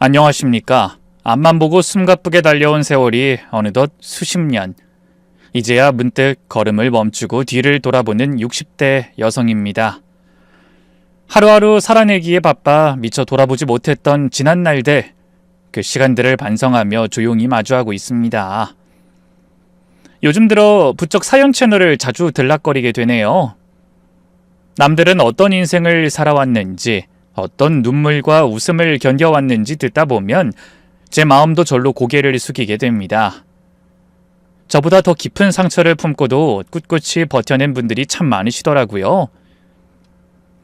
안녕하십니까. 앞만 보고 숨가쁘게 달려온 세월이 어느덧 수십 년. 이제야 문득 걸음을 멈추고 뒤를 돌아보는 60대 여성입니다. 하루하루 살아내기에 바빠 미처 돌아보지 못했던 지난 날들, 그 시간들을 반성하며 조용히 마주하고 있습니다. 요즘 들어 부쩍 사연 채널을 자주 들락거리게 되네요. 남들은 어떤 인생을 살아왔는지, 어떤 눈물과 웃음을 견뎌왔는지 듣다 보면 제 마음도 절로 고개를 숙이게 됩니다. 저보다 더 깊은 상처를 품고도 꿋꿋이 버텨낸 분들이 참 많으시더라고요.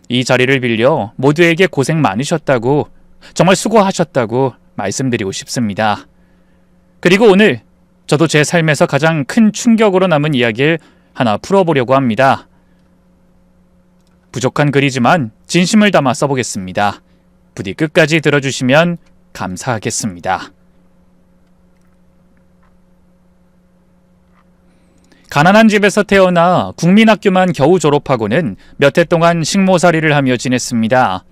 이 자리를 빌려 모두에게 고생 많으셨다고, 정말 수고하셨다고 말씀드리고 싶습니다. 그리고 오늘 저도 제 삶에서 가장 큰 충격으로 남은 이야기를 하나 풀어보려고 합니다. 부족한 글이지만 진심을 담아 써보겠습니다. 부디 끝까지 들어주시면 감사하겠습니다. 가난한 집에서 태어나 국민학교만 겨우 졸업하고는 몇 해 동안 식모살이를 하며 지냈습니다.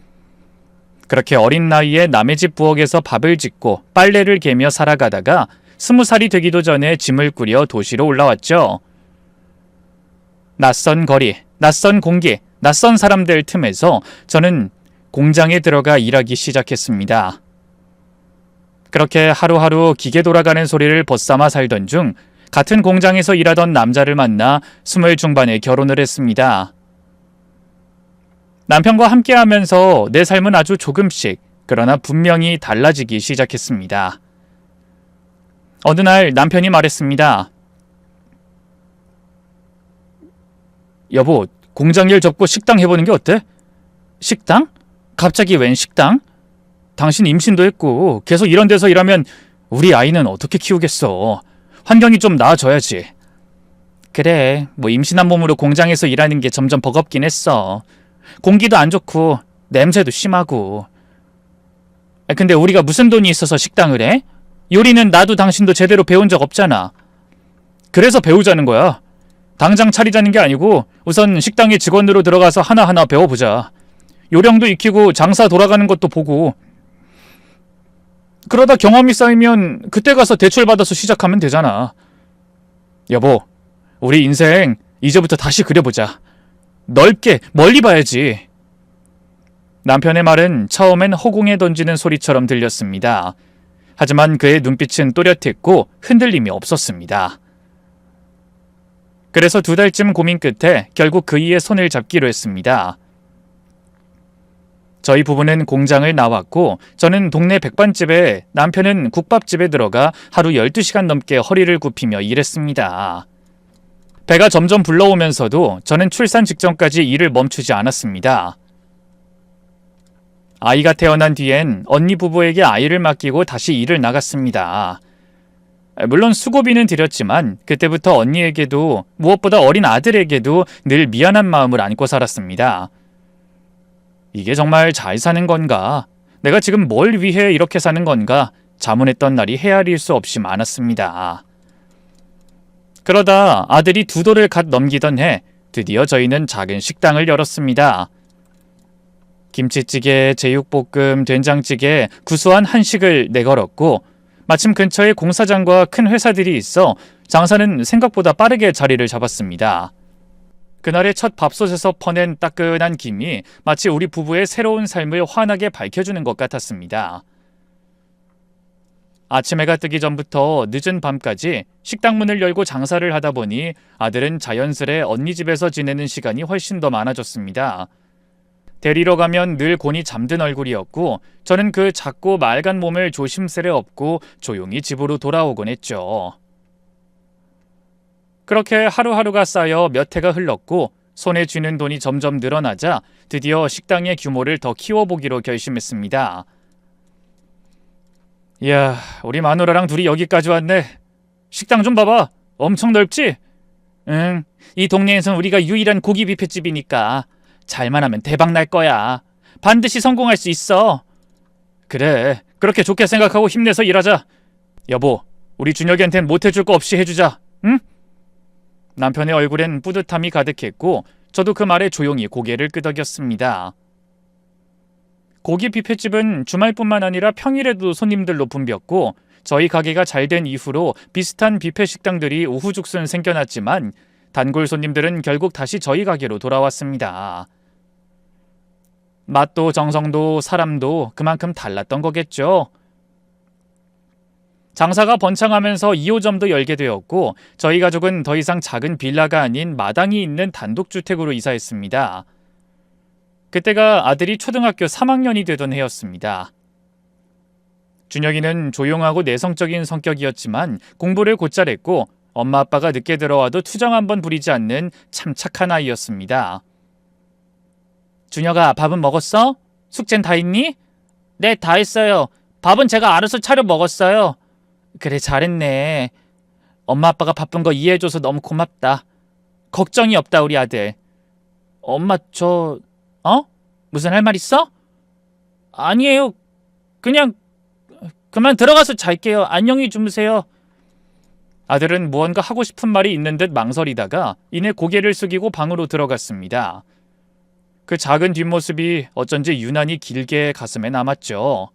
그렇게 어린 나이에 남의 집 부엌에서 밥을 짓고 빨래를 개며 살아가다가 20살이 되기도 전에 짐을 꾸려 도시로 올라왔죠. 낯선 거리, 낯선 공기, 낯선 사람들 틈에서 저는 공장에 들어가 일하기 시작했습니다. 그렇게 하루하루 기계 돌아가는 소리를 벗삼아 살던 중 같은 공장에서 일하던 남자를 만나 20 중반에 결혼을 했습니다. 남편과 함께하면서 내 삶은 아주 조금씩, 그러나 분명히 달라지기 시작했습니다. 어느 날 남편이 말했습니다. 여보, 공장 일 접고 식당 해보는 게 어때? 식당? 갑자기 웬 식당? 당신 임신도 했고 계속 이런 데서 일하면 우리 아이는 어떻게 키우겠어. 환경이 좀 나아져야지. 그래, 뭐 임신한 몸으로 공장에서 일하는 게 점점 버겁긴 했어. 공기도 안 좋고 냄새도 심하고. 근데 우리가 무슨 돈이 있어서 식당을 해? 요리는 나도 당신도 제대로 배운 적 없잖아. 그래서 배우자는 거야. 당장 차리자는 게 아니고 우선 식당에 직원으로 들어가서 하나하나 배워보자. 요령도 익히고 장사 돌아가는 것도 보고. 그러다 경험이 쌓이면 그때 가서 대출받아서 시작하면 되잖아. 여보, 우리 인생 이제부터 다시 그려보자. 넓게, 멀리 봐야지. 남편의 말은 처음엔 허공에 던지는 소리처럼 들렸습니다. 하지만 그의 눈빛은 또렷했고 흔들림이 없었습니다. 그래서 2달쯤 고민 끝에 결국 그이의 손을 잡기로 했습니다. 저희 부부는 공장을 나왔고 저는 동네 백반집에, 남편은 국밥집에 들어가 하루 12시간 넘게 허리를 굽히며 일했습니다. 배가 점점 불러오면서도 저는 출산 직전까지 일을 멈추지 않았습니다. 아이가 태어난 뒤엔 언니 부부에게 아이를 맡기고 다시 일을 나갔습니다. 물론 수고비는 드렸지만 그때부터 언니에게도, 무엇보다 어린 아들에게도 늘 미안한 마음을 안고 살았습니다. 이게 정말 잘 사는 건가? 내가 지금 뭘 위해 이렇게 사는 건가? 자문했던 날이 헤아릴 수 없이 많았습니다. 그러다 아들이 2돌을 갓 넘기던 해 드디어 저희는 작은 식당을 열었습니다. 김치찌개, 제육볶음, 된장찌개, 구수한 한식을 내걸었고 마침 근처에 공사장과 큰 회사들이 있어 장사는 생각보다 빠르게 자리를 잡았습니다. 그날의 첫 밥솥에서 퍼낸 따끈한 김이 마치 우리 부부의 새로운 삶을 환하게 밝혀주는 것 같았습니다. 아침 해가 뜨기 전부터 늦은 밤까지 식당 문을 열고 장사를 하다 보니 아들은 자연스레 언니 집에서 지내는 시간이 훨씬 더 많아졌습니다. 데리러 가면 늘 곤히 잠든 얼굴이었고 저는 그 작고 맑은 몸을 조심스레 업고 조용히 집으로 돌아오곤 했죠. 그렇게 하루하루가 쌓여 몇 해가 흘렀고 손에 쥐는 돈이 점점 늘어나자 드디어 식당의 규모를 더 키워보기로 결심했습니다. 이야, 우리 마누라랑 둘이 여기까지 왔네. 식당 좀 봐봐. 엄청 넓지? 응, 이 동네에선 우리가 유일한 고기 뷔페집이니까 잘만 하면 대박 날 거야. 반드시 성공할 수 있어. 그래, 그렇게 좋게 생각하고 힘내서 일하자. 여보, 우리 준혁이한텐 못해줄 거 없이 해주자. 응? 남편의 얼굴엔 뿌듯함이 가득했고 저도 그 말에 조용히 고개를 끄덕였습니다. 고기 뷔페집은 주말뿐만 아니라 평일에도 손님들로 붐볐고 저희 가게가 잘 된 이후로 비슷한 뷔페 식당들이 우후죽순 생겨났지만 단골 손님들은 결국 다시 저희 가게로 돌아왔습니다. 맛도 정성도 사람도 그만큼 달랐던 거겠죠. 장사가 번창하면서 2호점도 열게 되었고 저희 가족은 더 이상 작은 빌라가 아닌 마당이 있는 단독주택으로 이사했습니다. 그때가 아들이 초등학교 3학년이 되던 해였습니다. 준혁이는 조용하고 내성적인 성격이었지만 공부를 곧잘 했고 엄마 아빠가 늦게 들어와도 투정 한번 부리지 않는 참 착한 아이였습니다. 준혁아, 밥은 먹었어? 숙제는 다 했니? 네, 다 했어요. 밥은 제가 알아서 차려 먹었어요. 그래, 잘했네. 엄마 아빠가 바쁜 거 이해해줘서 너무 고맙다. 걱정이 없다, 우리 아들. 엄마, 무슨 할 말 있어? 아니에요. 그냥 그만 들어가서 잘게요. 안녕히 주무세요. 아들은 무언가 하고 싶은 말이 있는 듯 망설이다가 이내 고개를 숙이고 방으로 들어갔습니다. 그 작은 뒷모습이 어쩐지 유난히 길게 가슴에 남았죠.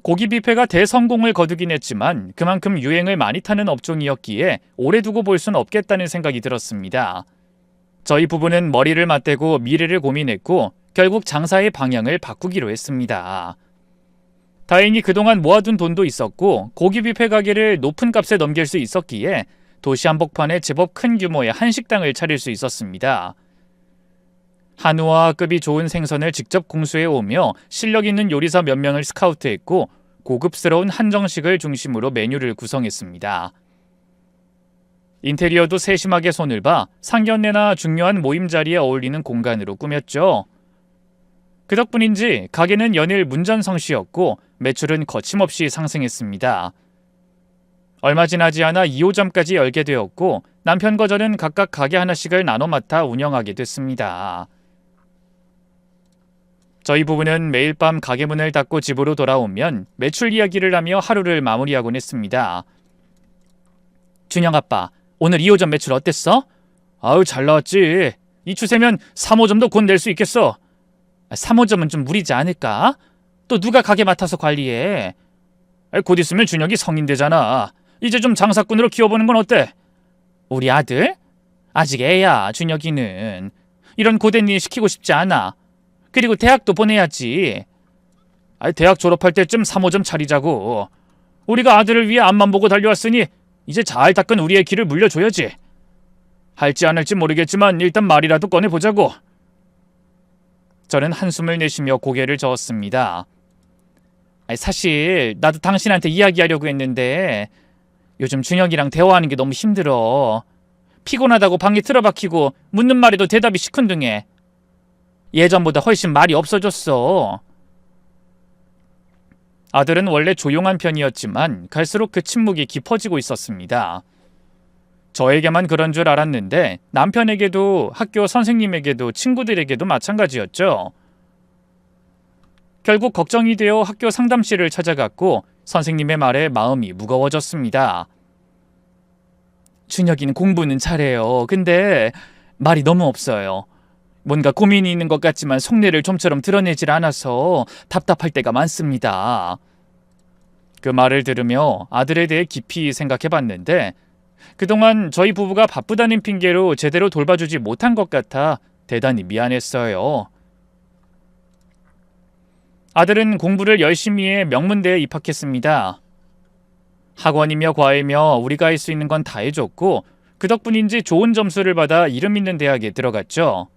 고기 뷔페가 대성공을 거두긴 했지만 그만큼 유행을 많이 타는 업종이었기에 오래 두고 볼 순 없겠다는 생각이 들었습니다. 저희 부부는 머리를 맞대고 미래를 고민했고 결국 장사의 방향을 바꾸기로 했습니다. 다행히 그동안 모아둔 돈도 있었고 고기 뷔페 가게를 높은 값에 넘길 수 있었기에 도시 한복판에 제법 큰 규모의 한식당을 차릴 수 있었습니다. 한우와 급이 좋은 생선을 직접 공수해 오며 실력 있는 요리사 몇 명을 스카우트했고 고급스러운 한정식을 중심으로 메뉴를 구성했습니다. 인테리어도 세심하게 손을 봐 상견례나 중요한 모임 자리에 어울리는 공간으로 꾸몄죠. 그 덕분인지 가게는 연일 문전성시였고 매출은 거침없이 상승했습니다. 얼마 지나지 않아 2호점까지 열게 되었고 남편과 저는 각각 가게 하나씩을 나눠 맡아 운영하게 됐습니다. 저희 부부는 매일 밤 가게 문을 닫고 집으로 돌아오면 매출 이야기를 하며 하루를 마무리하곤 했습니다. 준영 아빠, 오늘 2호점 매출 어땠어? 아우, 잘 나왔지. 이 추세면 3호점도 곧 낼 수 있겠어. 3호점은 좀 무리지 않을까? 또 누가 가게 맡아서 관리해? 곧 있으면 준혁이 성인 되잖아. 이제 좀 장사꾼으로 키워보는 건 어때? 우리 아들? 아직 애야, 준혁이는. 이런 고된 일 시키고 싶지 않아. 그리고 대학도 보내야지. 대학 졸업할 때쯤 3호점 차리자고. 우리가 아들을 위해 앞만 보고 달려왔으니 이제 잘 닦은 우리의 길을 물려줘야지. 할지 안 할지 모르겠지만 일단 말이라도 꺼내보자고. 저는 한숨을 내쉬며 고개를 저었습니다. 사실 나도 당신한테 이야기하려고 했는데 요즘 준혁이랑 대화하는 게 너무 힘들어. 피곤하다고 방에 틀어박히고 묻는 말에도 대답이 시큰둥해. 예전보다 훨씬 말이 없어졌어. 아들은 원래 조용한 편이었지만 갈수록 그 침묵이 깊어지고 있었습니다. 저에게만 그런 줄 알았는데 남편에게도 학교 선생님에게도 친구들에게도 마찬가지였죠. 결국 걱정이 되어 학교 상담실을 찾아갔고 선생님의 말에 마음이 무거워졌습니다. 준혁이는 공부는 잘해요. 근데 말이 너무 없어요. 뭔가 고민이 있는 것 같지만 속내를 좀처럼 드러내질 않아서 답답할 때가 많습니다. 그 말을 들으며 아들에 대해 깊이 생각해봤는데 그동안 저희 부부가 바쁘다는 핑계로 제대로 돌봐주지 못한 것 같아 대단히 미안했어요. 아들은 공부를 열심히 해 명문대에 입학했습니다. 학원이며 과외며 우리가 할 수 있는 건 다 해줬고 그 덕분인지 좋은 점수를 받아 이름 있는 대학에 들어갔죠.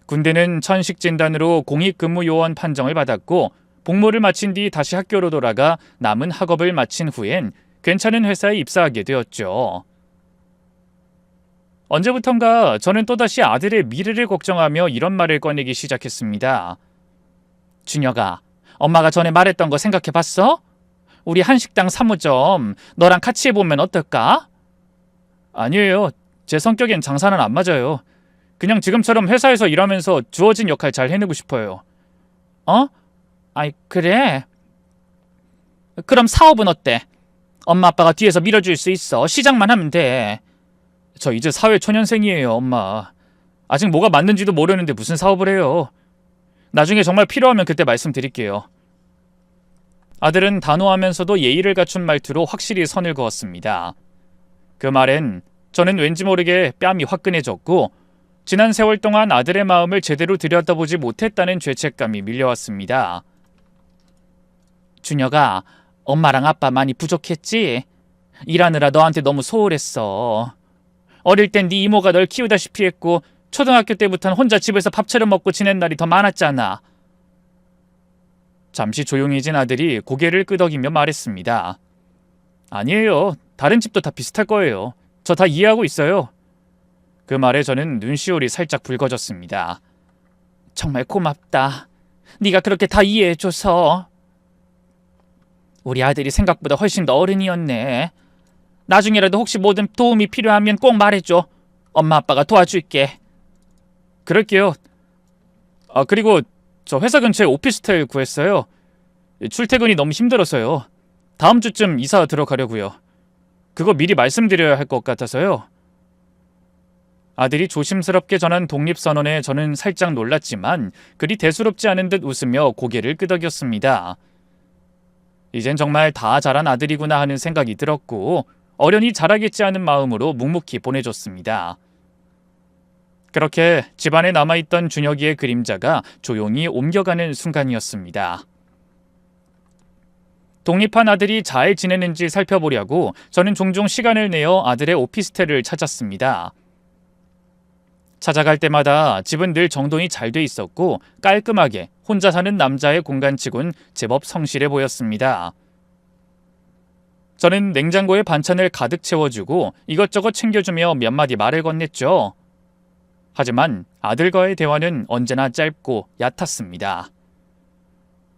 군대는 천식 진단으로 공익근무 요원 판정을 받았고 복무를 마친 뒤 다시 학교로 돌아가 남은 학업을 마친 후엔 괜찮은 회사에 입사하게 되었죠. 언제부턴가 저는 또다시 아들의 미래를 걱정하며 이런 말을 꺼내기 시작했습니다. 준혁아, 엄마가 전에 말했던 거 생각해봤어? 우리 한식당 3호점 너랑 같이 해보면 어떨까? 아니에요. 제 성격엔 장사는 안 맞아요. 그냥 지금처럼 회사에서 일하면서 주어진 역할 잘 해내고 싶어요. 그래? 그럼 사업은 어때? 엄마 아빠가 뒤에서 밀어줄 수 있어. 시작만 하면 돼. 저 이제 사회 초년생이에요, 엄마. 아직 뭐가 맞는지도 모르는데 무슨 사업을 해요. 나중에 정말 필요하면 그때 말씀드릴게요. 아들은 단호하면서도 예의를 갖춘 말투로 확실히 선을 그었습니다. 그 말엔 저는 왠지 모르게 뺨이 화끈해졌고 지난 세월 동안 아들의 마음을 제대로 들여다보지 못했다는 죄책감이 밀려왔습니다. 준혁아, 엄마랑 아빠 많이 부족했지? 일하느라 너한테 너무 소홀했어. 어릴 땐 네 이모가 널 키우다시피 했고 초등학교 때부터는 혼자 집에서 밥 차려 먹고 지낸 날이 더 많았잖아. 잠시 조용해진 아들이 고개를 끄덕이며 말했습니다. 아니에요. 다른 집도 다 비슷할 거예요. 저 다 이해하고 있어요. 그 말에 저는 눈시울이 살짝 붉어졌습니다. 정말 고맙다. 네가 그렇게 다 이해해줘서. 우리 아들이 생각보다 훨씬 더 어른이었네. 나중에라도 혹시 뭐든 도움이 필요하면 꼭 말해줘. 엄마 아빠가 도와줄게. 그럴게요. 그리고 저 회사 근처에 오피스텔 구했어요. 출퇴근이 너무 힘들어서요. 다음 주쯤 이사 들어가려고요. 그거 미리 말씀드려야 할 것 같아서요. 아들이 조심스럽게 전한 독립선언에 저는 살짝 놀랐지만 그리 대수롭지 않은 듯 웃으며 고개를 끄덕였습니다. 이젠 정말 다 자란 아들이구나 하는 생각이 들었고 어련히 자라겠지 하는 마음으로 묵묵히 보내줬습니다. 그렇게 집안에 남아있던 준혁이의 그림자가 조용히 옮겨가는 순간이었습니다. 독립한 아들이 잘 지내는지 살펴보려고 저는 종종 시간을 내어 아들의 오피스텔을 찾았습니다. 찾아갈 때마다 집은 늘 정돈이 잘 돼 있었고 깔끔하게 혼자 사는 남자의 공간치곤 제법 성실해 보였습니다. 저는 냉장고에 반찬을 가득 채워주고 이것저것 챙겨주며 몇 마디 말을 건넸죠. 하지만 아들과의 대화는 언제나 짧고 얕았습니다.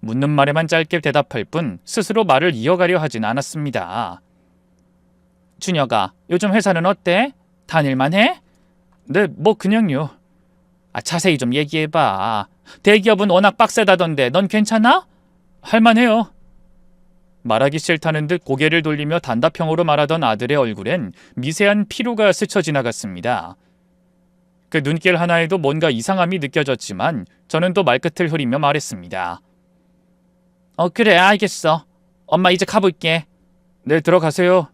묻는 말에만 짧게 대답할 뿐 스스로 말을 이어가려 하진 않았습니다. 준혁아, 요즘 회사는 어때? 다닐만 해? 네, 뭐 그냥요. 자세히 좀 얘기해봐. 대기업은 워낙 빡세다던데 넌 괜찮아? 할만해요. 말하기 싫다는 듯 고개를 돌리며 단답형으로 말하던 아들의 얼굴엔 미세한 피로가 스쳐 지나갔습니다. 그 눈길 하나에도 뭔가 이상함이 느껴졌지만 저는 또 말끝을 흐리며 말했습니다. 그래, 알겠어. 엄마 이제 가볼게. 네, 들어가세요.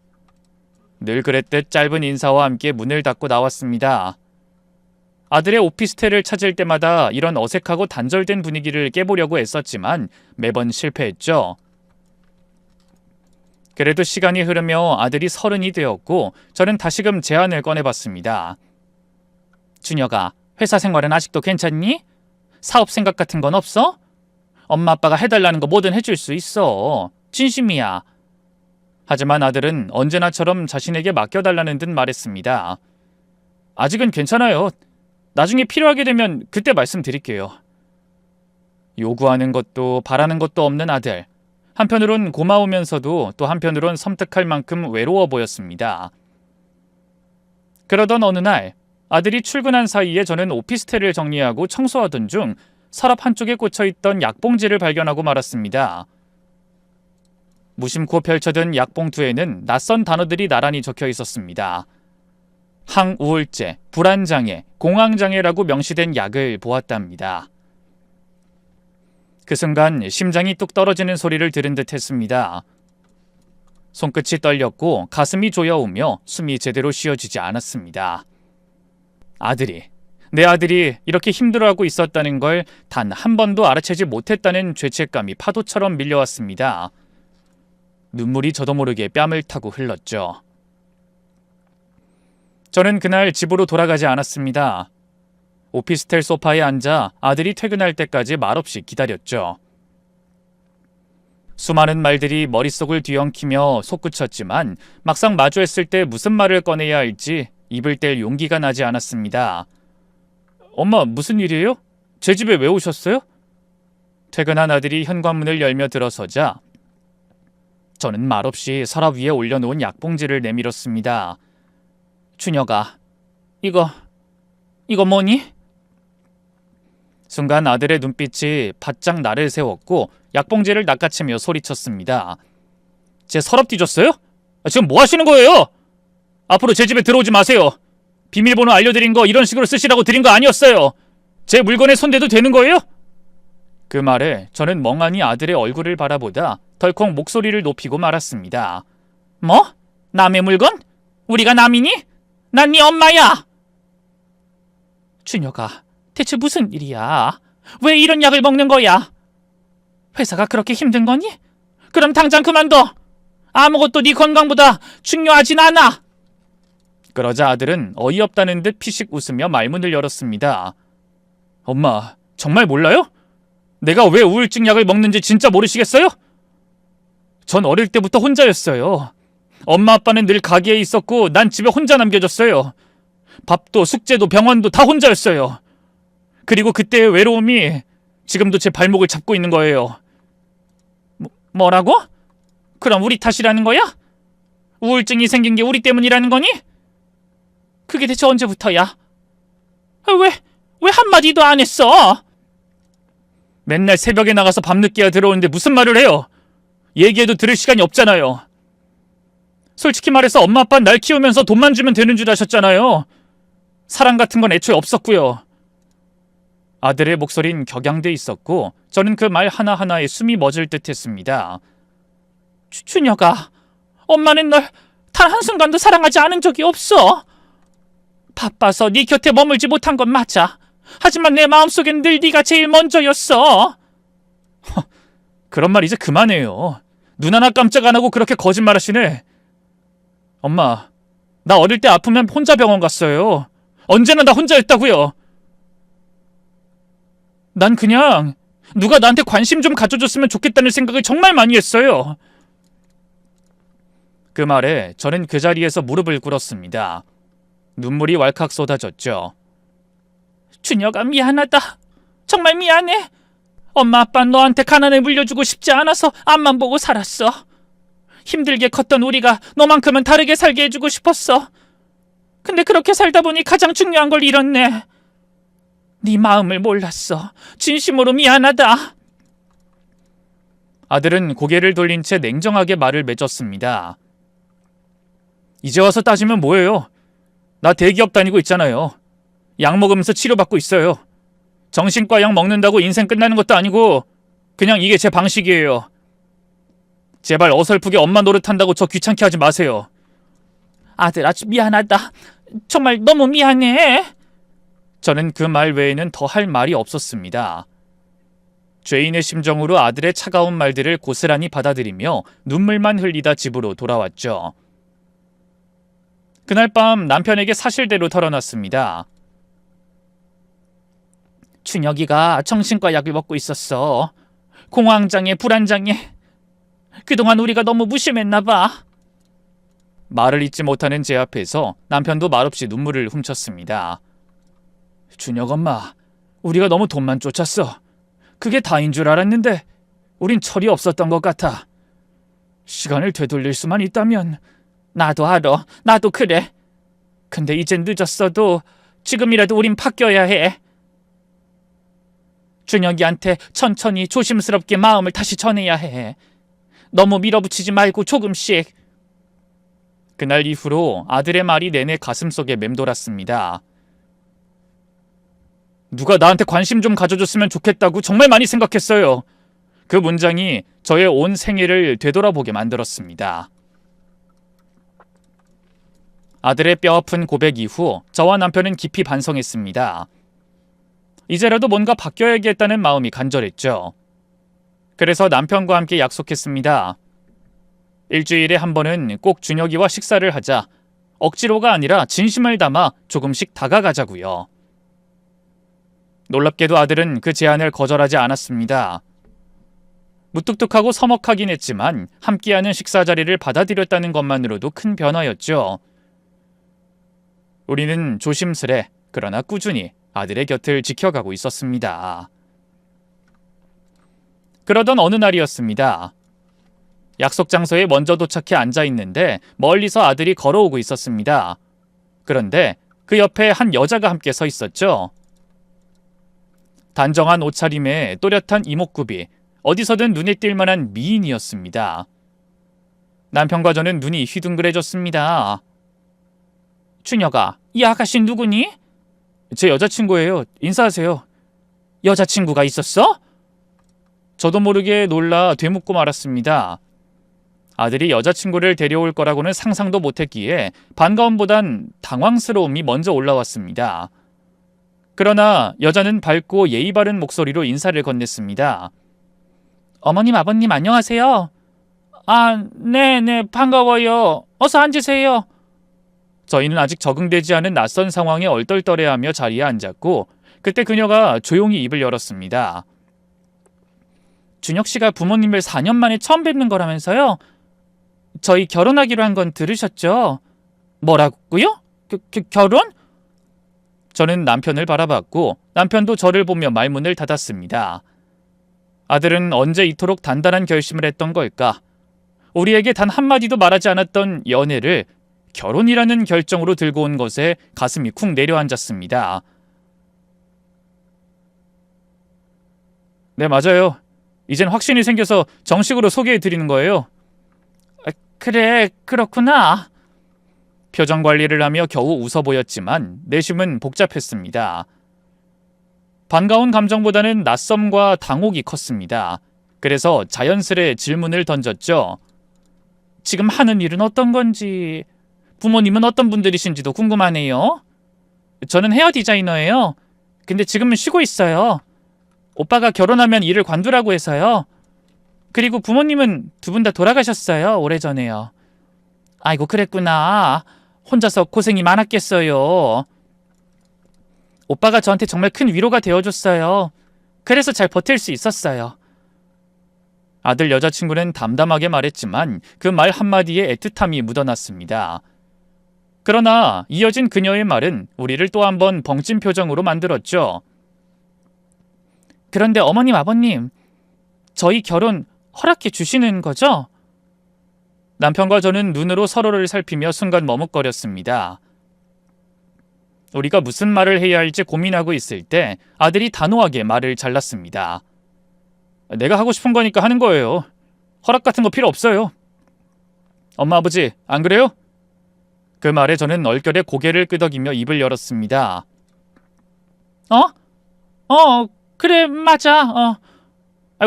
늘 그랬듯 짧은 인사와 함께 문을 닫고 나왔습니다. 아들의 오피스텔을 찾을 때마다 이런 어색하고 단절된 분위기를 깨보려고 애썼지만 매번 실패했죠. 그래도 시간이 흐르며 아들이 30이 되었고 저는 다시금 제안을 꺼내봤습니다. 준혁아, 회사 생활은 아직도 괜찮니? 사업 생각 같은 건 없어? 엄마 아빠가 해달라는 거 뭐든 해줄 수 있어. 진심이야. 하지만 아들은 언제나처럼 자신에게 맡겨달라는 듯 말했습니다. 아직은 괜찮아요. 나중에 필요하게 되면 그때 말씀드릴게요. 요구하는 것도 바라는 것도 없는 아들. 한편으론 고마우면서도 또 한편으론 섬뜩할 만큼 외로워 보였습니다. 그러던 어느 날 아들이 출근한 사이에 저는 오피스텔을 정리하고 청소하던 중 서랍 한쪽에 꽂혀있던 약봉지를 발견하고 말았습니다. 무심코 펼쳐든 약봉투에는 낯선 단어들이 나란히 적혀 있었습니다. 항우울제, 불안장애, 공황장애라고 명시된 약을 보았답니다. 그 순간 심장이 뚝 떨어지는 소리를 들은 듯 했습니다. 손끝이 떨렸고 가슴이 조여오며 숨이 제대로 쉬어지지 않았습니다. 내 아들이 이렇게 힘들어하고 있었다는 걸 단 한 번도 알아채지 못했다는 죄책감이 파도처럼 밀려왔습니다. 눈물이 저도 모르게 뺨을 타고 흘렀죠. 저는 그날 집으로 돌아가지 않았습니다. 오피스텔 소파에 앉아 아들이 퇴근할 때까지 말없이 기다렸죠. 수많은 말들이 머릿속을 뒤엉키며 솟구쳤지만 막상 마주했을 때 무슨 말을 꺼내야 할지 입을 뗄 용기가 나지 않았습니다. 엄마, 무슨 일이에요? 제 집에 왜 오셨어요? 퇴근한 아들이 현관문을 열며 들어서자 저는 말없이 서랍 위에 올려놓은 약봉지를 내밀었습니다. 준혁아, 이거 뭐니? 순간 아들의 눈빛이 바짝 나를 세웠고 약봉지를 낚아채며 소리쳤습니다. 제 서랍 뒤졌어요? 지금 뭐 하시는 거예요? 앞으로 제 집에 들어오지 마세요. 비밀번호 알려드린 거 이런 식으로 쓰시라고 드린 거 아니었어요. 제 물건에 손대도 되는 거예요? 그 말에 저는 멍하니 아들의 얼굴을 바라보다 덜컥 목소리를 높이고 말았습니다. 뭐? 남의 물건? 우리가 남이니? 난 네 엄마야! 준혁아, 대체 무슨 일이야? 왜 이런 약을 먹는 거야? 회사가 그렇게 힘든 거니? 그럼 당장 그만둬! 아무것도 네 건강보다 중요하진 않아! 그러자 아들은 어이없다는 듯 피식 웃으며 말문을 열었습니다. 엄마, 정말 몰라요? 내가 왜 우울증 약을 먹는지 진짜 모르시겠어요? 전 어릴 때부터 혼자였어요. 엄마 아빠는 늘 가게에 있었고 난 집에 혼자 남겨졌어요. 밥도 숙제도 병원도 다 혼자였어요. 그리고 그때의 외로움이 지금도 제 발목을 잡고 있는 거예요. 뭐라고? 그럼 우리 탓이라는 거야? 우울증이 생긴 게 우리 때문이라는 거니? 그게 대체 언제부터야? 왜 한마디도 안 했어? 맨날 새벽에 나가서 밤늦게야 들어오는데 무슨 말을 해요? 얘기해도 들을 시간이 없잖아요. 솔직히 말해서 엄마 아빠는 날 키우면서 돈만 주면 되는 줄 아셨잖아요. 사랑 같은 건 애초에 없었고요. 아들의 목소린 격양돼 있었고 저는 그 말 하나하나에 숨이 멎을 듯 했습니다. 준혁아, 엄마는 널 단 한순간도 사랑하지 않은 적이 없어. 바빠서 네 곁에 머물지 못한 건 맞아. 하지만 내 마음속엔 늘 네가 제일 먼저였어. 그런 말 이제 그만해요. 눈 하나 깜짝 안 하고 그렇게 거짓말하시네. 엄마, 나 어릴 때 아프면 혼자 병원 갔어요. 언제나 나 혼자였다고요. 난 그냥 누가 나한테 관심 좀 가져줬으면 좋겠다는 생각을 정말 많이 했어요. 그 말에 저는 그 자리에서 무릎을 꿇었습니다. 눈물이 왈칵 쏟아졌죠. 준혁아, 미안하다. 정말 미안해. 엄마 아빠는 너한테 가난을 물려주고 싶지 않아서 앞만 보고 살았어. 힘들게 컸던 우리가 너만큼은 다르게 살게 해주고 싶었어. 근데 그렇게 살다 보니 가장 중요한 걸 잃었네. 네 마음을 몰랐어. 진심으로 미안하다. 아들은 고개를 돌린 채 냉정하게 말을 맺었습니다. 이제 와서 따지면 뭐예요? 나 대기업 다니고 있잖아요. 약 먹으면서 치료받고 있어요. 정신과 약 먹는다고 인생 끝나는 것도 아니고 그냥 이게 제 방식이에요. 제발 어설프게 엄마 노릇한다고 저 귀찮게 하지 마세요. 아들, 아주 미안하다. 정말 너무 미안해. 저는 그 말 외에는 더 할 말이 없었습니다. 죄인의 심정으로 아들의 차가운 말들을 고스란히 받아들이며 눈물만 흘리다 집으로 돌아왔죠. 그날 밤 남편에게 사실대로 털어놨습니다. 준혁이가 정신과 약을 먹고 있었어. 공황장애, 불안장애. 그동안 우리가 너무 무심했나 봐. 말을 잇지 못하는 제 앞에서 남편도 말없이 눈물을 훔쳤습니다. 준혁 엄마, 우리가 너무 돈만 쫓았어. 그게 다인 줄 알았는데 우린 철이 없었던 것 같아. 시간을 되돌릴 수만 있다면. 나도 알아. 나도 그래. 근데 이젠 늦었어도 지금이라도 우린 바뀌어야 해. 준혁이한테 천천히 조심스럽게 마음을 다시 전해야 해. 너무 밀어붙이지 말고 조금씩. 그날 이후로 아들의 말이 내내 가슴속에 맴돌았습니다. 누가 나한테 관심 좀 가져줬으면 좋겠다고 정말 많이 생각했어요. 그 문장이 저의 온 생애를 되돌아보게 만들었습니다. 아들의 뼈아픈 고백 이후 저와 남편은 깊이 반성했습니다. 이제라도 뭔가 바뀌어야겠다는 마음이 간절했죠. 그래서 남편과 함께 약속했습니다. 일주일에 한 번은 꼭 준혁이와 식사를 하자. 억지로가 아니라 진심을 담아 조금씩 다가가자고요. 놀랍게도 아들은 그 제안을 거절하지 않았습니다. 무뚝뚝하고 서먹하긴 했지만 함께하는 식사 자리를 받아들였다는 것만으로도 큰 변화였죠. 우리는 조심스레 그러나 꾸준히 아들의 곁을 지켜가고 있었습니다. 그러던 어느 날이었습니다. 약속 장소에 먼저 도착해 앉아있는데 멀리서 아들이 걸어오고 있었습니다. 그런데 그 옆에 한 여자가 함께 서 있었죠. 단정한 옷차림에 또렷한 이목구비, 어디서든 눈에 띌 만한 미인이었습니다. 남편과 저는 눈이 휘둥그레졌습니다. 준혁아, 이 아가씨 누구니? 제 여자친구예요. 인사하세요. 여자친구가 있었어? 저도 모르게 놀라 되묻고 말았습니다. 아들이 여자친구를 데려올 거라고는 상상도 못했기에 반가움보단 당황스러움이 먼저 올라왔습니다. 그러나 여자는 밝고 예의 바른 목소리로 인사를 건넸습니다. 어머님, 아버님 안녕하세요. 아, 네네, 반가워요. 어서 앉으세요. 저희는 아직 적응되지 않은 낯선 상황에 얼떨떨해하며 자리에 앉았고 그때 그녀가 조용히 입을 열었습니다. 준혁 씨가 부모님을 4년 만에 처음 뵙는 거라면서요? 저희 결혼하기로 한 건 들으셨죠? 뭐라고요? 결혼? 저는 남편을 바라봤고 남편도 저를 보며 말문을 닫았습니다. 아들은 언제 이토록 단단한 결심을 했던 걸까? 우리에게 단 한마디도 말하지 않았던 연애를 결혼이라는 결정으로 들고 온 것에 가슴이 쿵 내려앉았습니다. 네, 맞아요. 이젠 확신이 생겨서 정식으로 소개해드리는 거예요. 그래, 그렇구나. 표정 관리를 하며 겨우 웃어 보였지만 내심은 복잡했습니다. 반가운 감정보다는 낯섦과 당혹이 컸습니다. 그래서 자연스레 질문을 던졌죠. 지금 하는 일은 어떤 건지, 부모님은 어떤 분들이신지도 궁금하네요. 저는 헤어 디자이너예요. 근데 지금은 쉬고 있어요. 오빠가 결혼하면 일을 관두라고 해서요. 그리고 부모님은 두 분 다 돌아가셨어요. 오래전에요. 아이고, 그랬구나. 혼자서 고생이 많았겠어요. 오빠가 저한테 정말 큰 위로가 되어줬어요. 그래서 잘 버틸 수 있었어요. 아들 여자친구는 담담하게 말했지만 그 말 한마디에 애틋함이 묻어났습니다. 그러나 이어진 그녀의 말은 우리를 또 한 번 벙찐 표정으로 만들었죠. 그런데 어머님, 아버님, 저희 결혼 허락해 주시는 거죠? 남편과 저는 눈으로 서로를 살피며 순간 머뭇거렸습니다. 우리가 무슨 말을 해야 할지 고민하고 있을 때 아들이 단호하게 말을 잘랐습니다. 내가 하고 싶은 거니까 하는 거예요. 허락 같은 거 필요 없어요. 엄마, 아버지, 안 그래요? 그 말에 저는 얼결에 고개를 끄덕이며 입을 열었습니다. 그래, 맞아.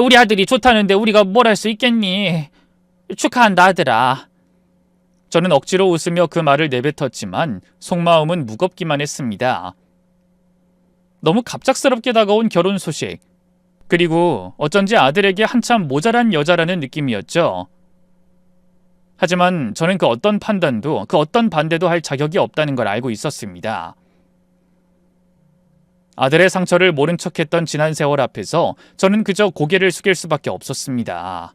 우리 아들이 좋다는데 우리가 뭘 할 수 있겠니? 축하한다, 아들아. 저는 억지로 웃으며 그 말을 내뱉었지만 속마음은 무겁기만 했습니다. 너무 갑작스럽게 다가온 결혼 소식. 그리고 어쩐지 아들에게 한참 모자란 여자라는 느낌이었죠. 하지만 저는 그 어떤 판단도 그 어떤 반대도 할 자격이 없다는 걸 알고 있었습니다. 아들의 상처를 모른 척했던 지난 세월 앞에서 저는 그저 고개를 숙일 수밖에 없었습니다.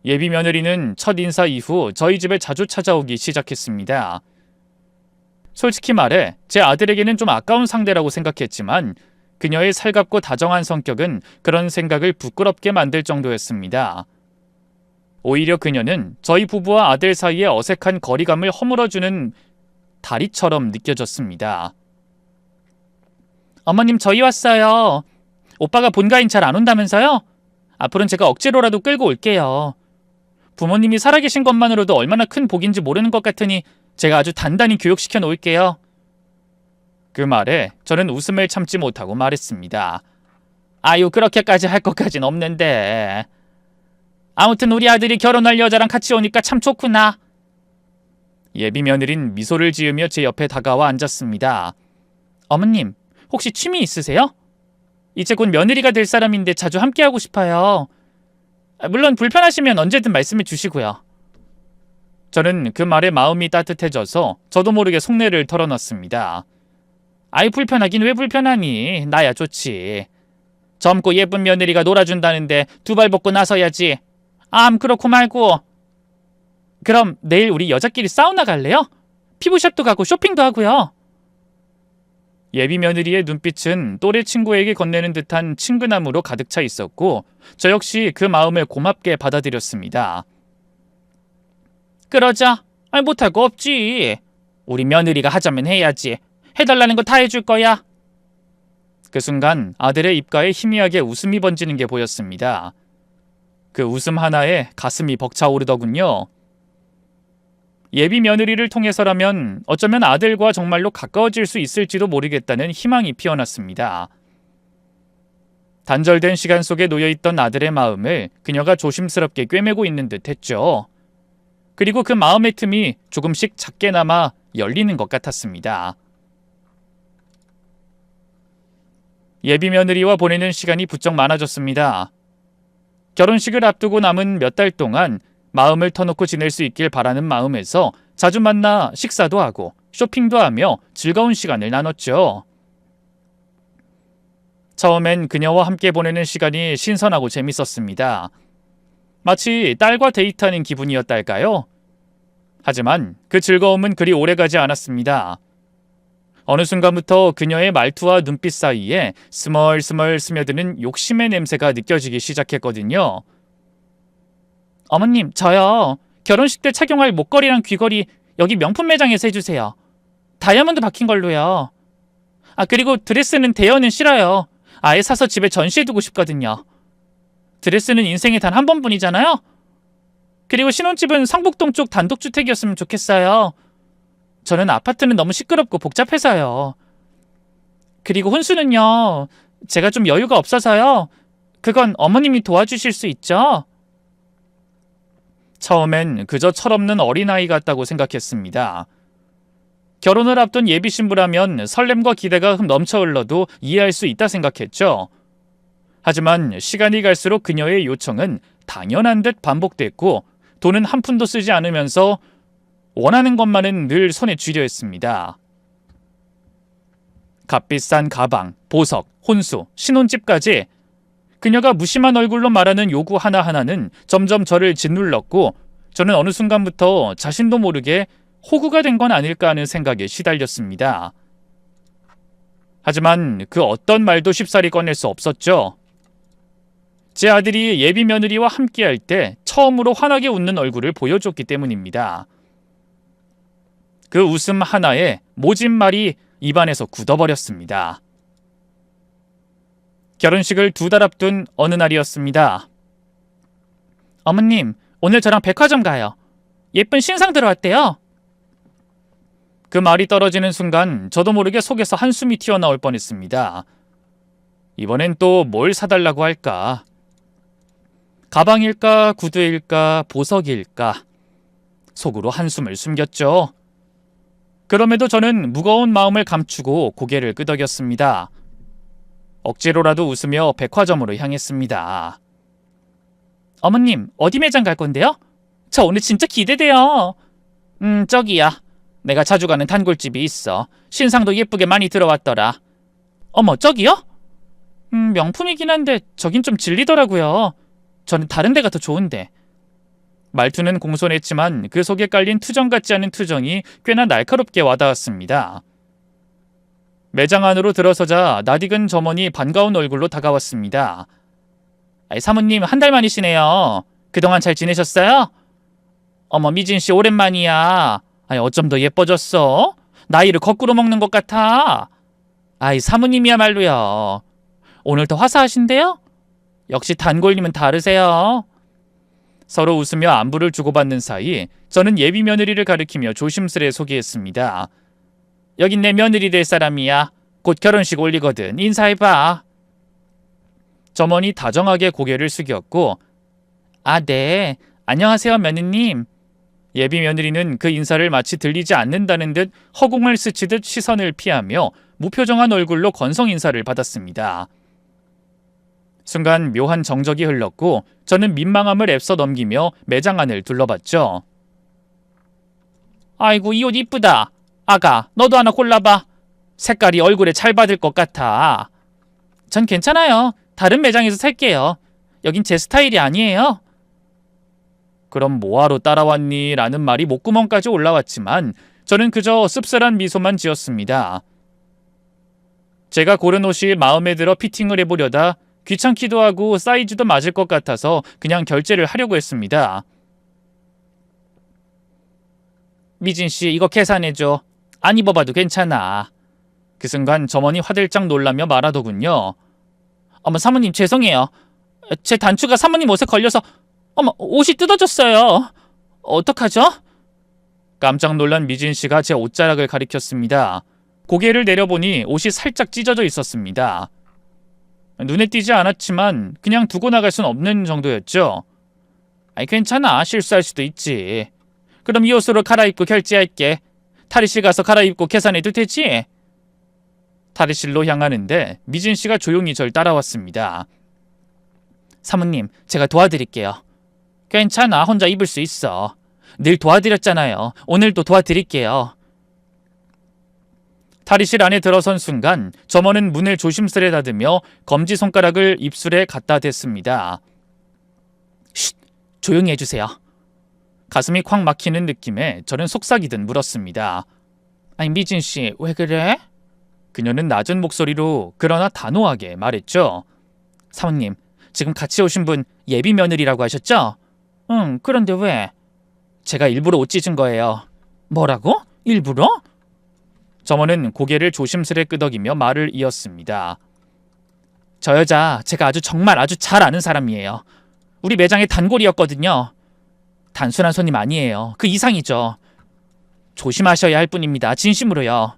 예비 며느리는 첫 인사 이후 저희 집에 자주 찾아오기 시작했습니다. 솔직히 말해 제 아들에게는 좀 아까운 상대라고 생각했지만 그녀의 살갑고 다정한 성격은 그런 생각을 부끄럽게 만들 정도였습니다. 오히려 그녀는 저희 부부와 아들 사이의 어색한 거리감을 허물어주는 다리처럼 느껴졌습니다. 어머님, 저희 왔어요. 오빠가 본가인 잘 안 온다면서요? 앞으로는 제가 억지로라도 끌고 올게요. 부모님이 살아계신 것만으로도 얼마나 큰 복인지 모르는 것 같으니 제가 아주 단단히 교육시켜 놓을게요. 그 말에 저는 웃음을 참지 못하고 말했습니다. 아유, 그렇게까지 할 것까진 없는데. 아무튼 우리 아들이 결혼할 여자랑 같이 오니까 참 좋구나. 예비 며느린 미소를 지으며 제 옆에 다가와 앉았습니다. 어머님, 혹시 취미 있으세요? 이제 곧 며느리가 될 사람인데 자주 함께하고 싶어요. 물론 불편하시면 언제든 말씀해 주시고요. 저는 그 말에 마음이 따뜻해져서 저도 모르게 속내를 털어놨습니다. 아이, 불편하긴 왜 불편하니? 나야 좋지. 젊고 예쁜 며느리가 놀아준다는데 두 발 벗고 나서야지. 그렇고 말고. 그럼 내일 우리 여자끼리 사우나 갈래요? 피부샵도 가고 쇼핑도 하고요. 예비 며느리의 눈빛은 또래 친구에게 건네는 듯한 친근함으로 가득 차 있었고 저 역시 그 마음을 고맙게 받아들였습니다. 그러자. 못할 거 없지. 우리 며느리가 하자면 해야지. 해달라는 거 다 해줄 거야. 그 순간 아들의 입가에 희미하게 웃음이 번지는 게 보였습니다. 그 웃음 하나에 가슴이 벅차오르더군요. 예비 며느리를 통해서라면 어쩌면 아들과 정말로 가까워질 수 있을지도 모르겠다는 희망이 피어났습니다. 단절된 시간 속에 놓여있던 아들의 마음을 그녀가 조심스럽게 꿰매고 있는 듯 했죠. 그리고 그 마음의 틈이 조금씩 작게나마 열리는 것 같았습니다. 예비 며느리와 보내는 시간이 부쩍 많아졌습니다. 결혼식을 앞두고 남은 몇 달 동안 마음을 터놓고 지낼 수 있길 바라는 마음에서 자주 만나 식사도 하고 쇼핑도 하며 즐거운 시간을 나눴죠. 처음엔 그녀와 함께 보내는 시간이 신선하고 재밌었습니다. 마치 딸과 데이트하는 기분이었달까요? 하지만 그 즐거움은 그리 오래가지 않았습니다. 어느 순간부터 그녀의 말투와 눈빛 사이에 스멀스멀 스며드는 욕심의 냄새가 느껴지기 시작했거든요. 어머님, 저요. 결혼식 때 착용할 목걸이랑 귀걸이 여기 명품 매장에서 해주세요. 다이아몬드 박힌 걸로요. 그리고 드레스는 대여는 싫어요. 아예 사서 집에 전시해두고 싶거든요. 드레스는 인생에 단 한 번뿐이잖아요. 그리고 신혼집은 성북동 쪽 단독주택이었으면 좋겠어요. 저는 아파트는 너무 시끄럽고 복잡해서요. 그리고 혼수는요. 제가 좀 여유가 없어서요. 그건 어머님이 도와주실 수 있죠? 처음엔 그저 철없는 어린아이 같다고 생각했습니다. 결혼을 앞둔 예비 신부라면 설렘과 기대가 넘쳐 흘러도 이해할 수 있다 생각했죠. 하지만 시간이 갈수록 그녀의 요청은 당연한 듯 반복됐고 돈은 한 푼도 쓰지 않으면서 원하는 것만은 늘 손에 쥐려 했습니다. 값비싼 가방, 보석, 혼수, 신혼집까지 그녀가 무심한 얼굴로 말하는 요구 하나하나는 점점 저를 짓눌렀고 저는 어느 순간부터 자신도 모르게 호구가 된 건 아닐까 하는 생각에 시달렸습니다. 하지만 그 어떤 말도 쉽사리 꺼낼 수 없었죠. 제 아들이 예비 며느리와 함께할 때 처음으로 환하게 웃는 얼굴을 보여줬기 때문입니다. 그 웃음 하나에 모진 말이 입안에서 굳어버렸습니다. 결혼식을 2달 앞둔 어느 날이었습니다. 어머님, 오늘 저랑 백화점 가요. 예쁜 신상 들어왔대요. 그 말이 떨어지는 순간 저도 모르게 속에서 한숨이 튀어나올 뻔했습니다. 이번엔 또 뭘 사달라고 할까? 가방일까, 구두일까, 보석일까? 속으로 한숨을 숨겼죠. 그럼에도 저는 무거운 마음을 감추고 고개를 끄덕였습니다. 억지로라도 웃으며 백화점으로 향했습니다. 어머님, 어디 매장 갈 건데요? 저 오늘 진짜 기대돼요. 저기야. 내가 자주 가는 단골집이 있어. 신상도 예쁘게 많이 들어왔더라. 어머, 저기요? 명품이긴 한데 저긴 좀 질리더라고요. 저는 다른 데가 더 좋은데. 말투는 공손했지만 그 속에 깔린 투정 같지 않은 투정이 꽤나 날카롭게 와닿았습니다. 매장 안으로 들어서자 낯익은 점원이 반가운 얼굴로 다가왔습니다. 사모님, 한 달 만이시네요. 그동안 잘 지내셨어요? 어머, 미진씨 오랜만이야. 어쩜 더 예뻐졌어? 나이를 거꾸로 먹는 것 같아. 사모님이야말로요. 오늘 더 화사하신데요? 역시 단골님은 다르세요. 서로 웃으며 안부를 주고받는 사이 저는 예비 며느리를 가리키며 조심스레 소개했습니다. 여긴 내 며느리 될 사람이야. 곧 결혼식 올리거든. 인사해봐. 점원이 다정하게 고개를 숙였고 네. 안녕하세요, 며느님. 예비 며느리는 그 인사를 마치 들리지 않는다는 듯 허공을 스치듯 시선을 피하며 무표정한 얼굴로 건성 인사를 받았습니다. 순간 묘한 정적이 흘렀고 저는 민망함을 애써 넘기며 매장 안을 둘러봤죠. 아이고, 이 옷 이쁘다. 아가, 너도 하나 골라봐. 색깔이 얼굴에 잘 받을 것 같아. 전 괜찮아요. 다른 매장에서 살게요. 여긴 제 스타일이 아니에요. 그럼 뭐하러 따라왔니? 라는 말이 목구멍까지 올라왔지만 저는 그저 씁쓸한 미소만 지었습니다. 제가 고른 옷이 마음에 들어 피팅을 해보려다 귀찮기도 하고 사이즈도 맞을 것 같아서 그냥 결제를 하려고 했습니다. 미진씨, 이거 계산해줘. 안 입어봐도 괜찮아. 그 순간 점원이 화들짝 놀라며 말하더군요. 어머, 사모님 죄송해요. 제 단추가 사모님 옷에 걸려서 어머, 옷이 뜯어졌어요. 어떡하죠? 깜짝 놀란 미진 씨가 제 옷자락을 가리켰습니다. 고개를 내려보니 옷이 살짝 찢어져 있었습니다. 눈에 띄지 않았지만 그냥 두고 나갈 순 없는 정도였죠. 아이, 괜찮아. 실수할 수도 있지. 그럼 이 옷으로 갈아입고 결제할게. 탈의실 가서 갈아입고 계산해도 되지? 탈의실로 향하는데 미진 씨가 조용히 절 따라왔습니다. 사모님, 제가 도와드릴게요. 괜찮아. 혼자 입을 수 있어. 늘 도와드렸잖아요. 오늘도 도와드릴게요. 탈의실 안에 들어선 순간 점원은 문을 조심스레 닫으며 검지손가락을 입술에 갖다 댔습니다. 쉿! 조용히 해주세요. 가슴이 콱 막히는 느낌에 저는 속삭이듯 물었습니다. 아니, 미진 씨, 왜 그래? 그녀는 낮은 목소리로 그러나 단호하게 말했죠. 사모님, 지금 같이 오신 분 예비 며느리라고 하셨죠? 응, 그런데 왜? 제가 일부러 옷 찢은 거예요. 뭐라고? 일부러? 점원은 고개를 조심스레 끄덕이며 말을 이었습니다. 저 여자 제가 정말 아주 잘 아는 사람이에요. 우리 매장의 단골이었거든요. 단순한 손님 아니에요. 그 이상이죠. 조심하셔야 할 뿐입니다. 진심으로요.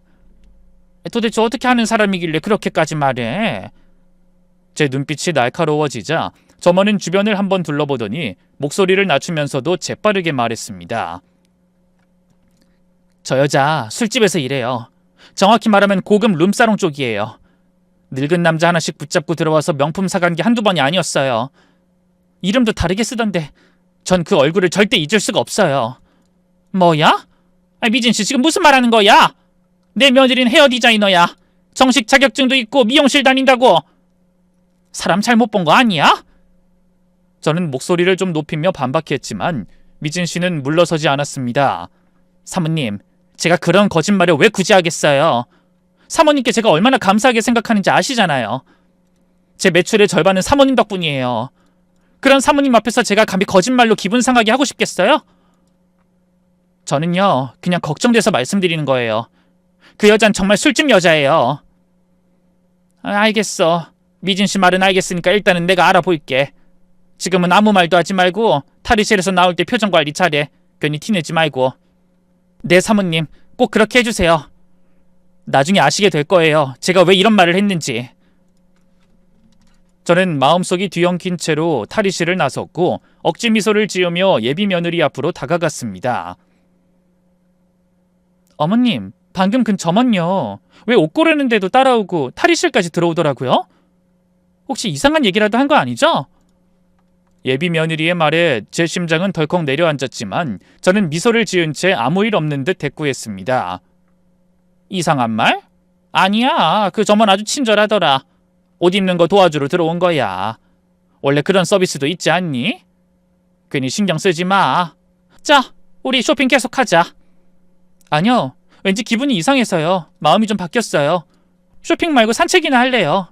도대체 어떻게 하는 사람이길래 그렇게까지 말해? 제 눈빛이 날카로워지자 점원은 주변을 한번 둘러보더니 목소리를 낮추면서도 재빠르게 말했습니다. 저 여자 술집에서 일해요. 정확히 말하면 고급 룸사롱 쪽이에요. 늙은 남자 하나씩 붙잡고 들어와서 명품 사간 게 한두 번이 아니었어요. 이름도 다르게 쓰던데 전 그 얼굴을 절대 잊을 수가 없어요. 뭐야? 미진 씨 지금 무슨 말하는 거야? 내 며느리는 헤어 디자이너야. 정식 자격증도 있고 미용실 다닌다고. 사람 잘못 본 거 아니야? 저는 목소리를 좀 높이며 반박했지만 미진 씨는 물러서지 않았습니다. 사모님, 제가 그런 거짓말을 왜 굳이 하겠어요? 사모님께 제가 얼마나 감사하게 생각하는지 아시잖아요. 제 매출의 절반은 사모님 덕분이에요. 그런 사모님 앞에서 제가 감히 거짓말로 기분 상하게 하고 싶겠어요? 저는요, 그냥 걱정돼서 말씀드리는 거예요. 그 여잔 정말 술집 여자예요. 알겠어. 미진 씨 말은 알겠으니까 일단은 내가 알아볼게. 지금은 아무 말도 하지 말고 탈의실에서 나올 때 표정 관리 잘해. 괜히 티내지 말고. 네, 사모님. 꼭 그렇게 해주세요. 나중에 아시게 될 거예요. 제가 왜 이런 말을 했는지. 저는 마음속이 뒤엉킨 채로 탈의실을 나섰고 억지 미소를 지으며 예비 며느리 앞으로 다가갔습니다. 어머님, 방금 그 점원요. 왜 옷 고르는데도 따라오고 탈의실까지 들어오더라고요? 혹시 이상한 얘기라도 한 거 아니죠? 예비 며느리의 말에 제 심장은 덜컥 내려앉았지만 저는 미소를 지은 채 아무 일 없는 듯 대꾸했습니다. 이상한 말? 아니야. 그 점원 아주 친절하더라. 옷 입는 거 도와주러 들어온 거야. 원래 그런 서비스도 있지 않니? 괜히 신경 쓰지 마. 자, 우리 쇼핑 계속하자. 아니요. 왠지 기분이 이상해서요. 마음이 좀 바뀌었어요. 쇼핑 말고 산책이나 할래요.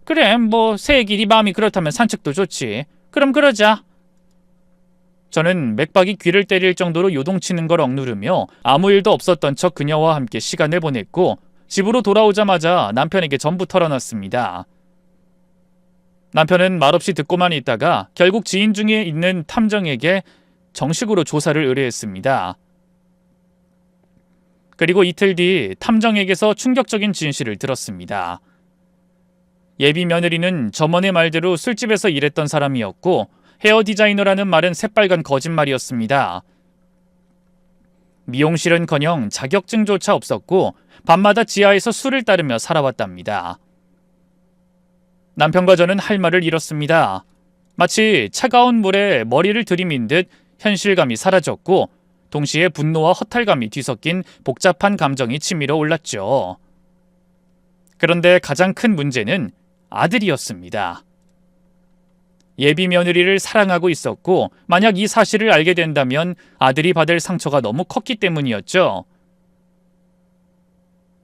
그래, 뭐 새해 길이 마음이 그렇다면 산책도 좋지. 그럼 그러자. 저는 맥박이 귀를 때릴 정도로 요동치는 걸 억누르며 아무 일도 없었던 척 그녀와 함께 시간을 보냈고 집으로 돌아오자마자 남편에게 전부 털어놨습니다. 남편은 말없이 듣고만 있다가 결국 지인 중에 있는 탐정에게 정식으로 조사를 의뢰했습니다. 그리고 이틀 뒤 탐정에게서 충격적인 진실을 들었습니다. 예비 며느리는 점원의 말대로 술집에서 일했던 사람이었고 헤어 디자이너라는 말은 새빨간 거짓말이었습니다. 미용실은커녕 자격증조차 없었고 밤마다 지하에서 술을 따르며 살아왔답니다. 남편과 저는 할 말을 잃었습니다. 마치 차가운 물에 머리를 들이민 듯 현실감이 사라졌고 동시에 분노와 허탈감이 뒤섞인 복잡한 감정이 치밀어 올랐죠. 그런데 가장 큰 문제는 아들이었습니다. 예비 며느리를 사랑하고 있었고 만약 이 사실을 알게 된다면 아들이 받을 상처가 너무 컸기 때문이었죠.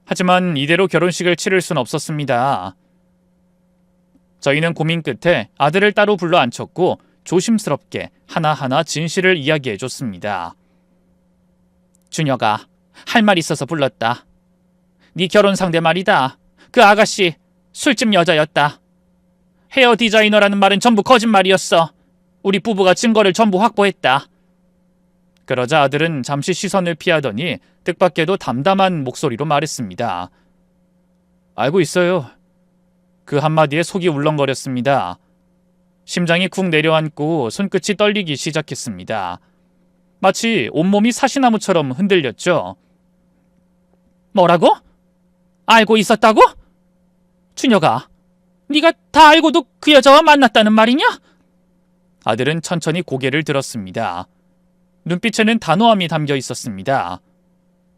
하지만 이대로 결혼식을 치를 순 없었습니다. 저희는 고민 끝에 아들을 따로 불러 앉혔고 조심스럽게 하나하나 진실을 이야기해줬습니다. 준혁아, 할 말 있어서 불렀다. 네 결혼 상대 말이다. 그 아가씨 술집 여자였다. 헤어 디자이너라는 말은 전부 거짓말이었어. 우리 부부가 증거를 전부 확보했다. 그러자 아들은 잠시 시선을 피하더니 뜻밖에도 담담한 목소리로 말했습니다. 알고 있어요. 그 한마디에 속이 울렁거렸습니다. 심장이 쿵 내려앉고 손끝이 떨리기 시작했습니다. 마치 온몸이 사시나무처럼 흔들렸죠. 뭐라고? 알고 있었다고? 준혁아, 네가 다 알고도 그 여자와 만났다는 말이냐? 아들은 천천히 고개를 들었습니다. 눈빛에는 단호함이 담겨 있었습니다.